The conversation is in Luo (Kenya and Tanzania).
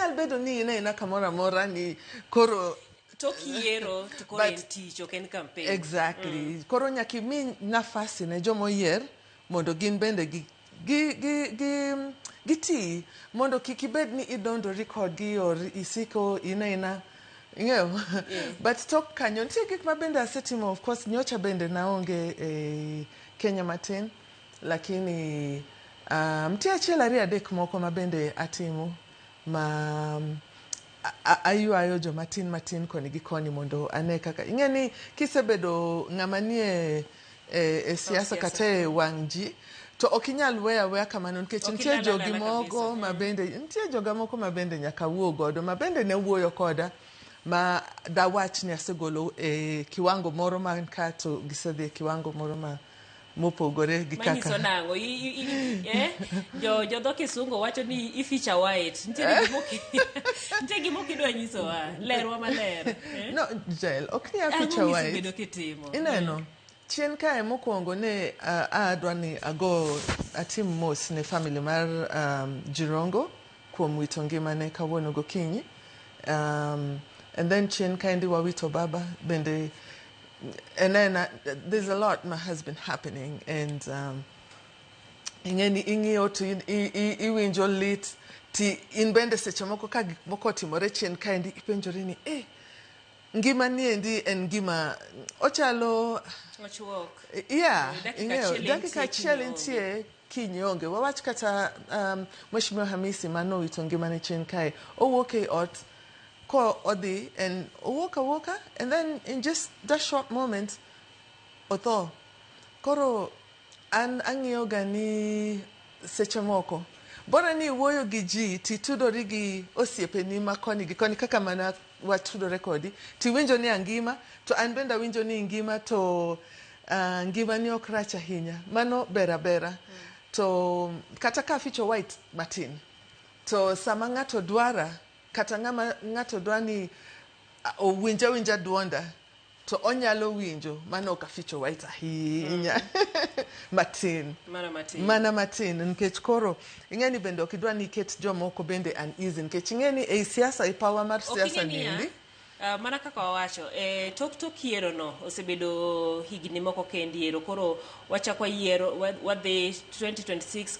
nyal bedo ni ina kamora mora ni koro tok yiero to koro en tich ok en campaign. Exactly. Koro nyaki mi nafasi ne jomo yier mondo gin bende giti mondo kik ibed ni idondo record gi or isiko ina but tok kanyo nitie gik ma bende asetimo, of course nyocha bende naonge Kenya matin, lakini nitie achiel ariyo adek moko ma bende atimo ma ayuayo jo matin koni gi koni mondo ane kaka ing'eni kisebedo ng'ama nie siasa kata wang' ji to ok inyal weya kamano nikech nitie jogi moko ma bende nitie joga moko ma bende nyaka wuo godo ma bende ne wuoyo koda ma dawach ni asegolo kiwango moro man ka to gisedhi kiwango moro mopogore gi kaka manyiso nango jo dho kisungu wacho ni ificha white nitie gimo kidwa nyisowa lerwa maler no jel ok ni aficha white ineno chien kae mokwongo ne adwa ni atim mos ne family mar Jirongo kuom wito ngimane kawuono gokinyi, and then chien kae ndi wawito baba bende. And then there's a lot has been happening, and ing'iyo to iwinjo lit ti in bende seche moko ka gik moko timore chien kae ndi ipenjori ni ngima ni endi en ngima ochalo ing'eyo dakika achiel nitie kiny onge. Wawach kata Mheshimiwa Hamisi manowito ngimane chien kae owuok e ot ko odi and owoka and then in just that short moment otho. Koro an ang'iyo gani seche moko bora ni wuoyo gi ji titudori gi osiepeni ma koni gi koni kaka mana watudore kodi tiwinjo ni angima to an benda winjo ni ngima to ngima ni ok rach ahinya, mano bera to kata ka ficho white matin to sama ng'ato dwara kata ng'ato dwani winja duonda to onyalo winjo mano ka ficho white ahinya mana matin nikech koro ing'eni bende ok idwani iket jomoko bende uneasy nikech ing'eni e siasa e power mar siasa niendi mana kaka wawacho tok yiero no osebedo higni moko kendi yiero koro wachako yiero wadhi 2026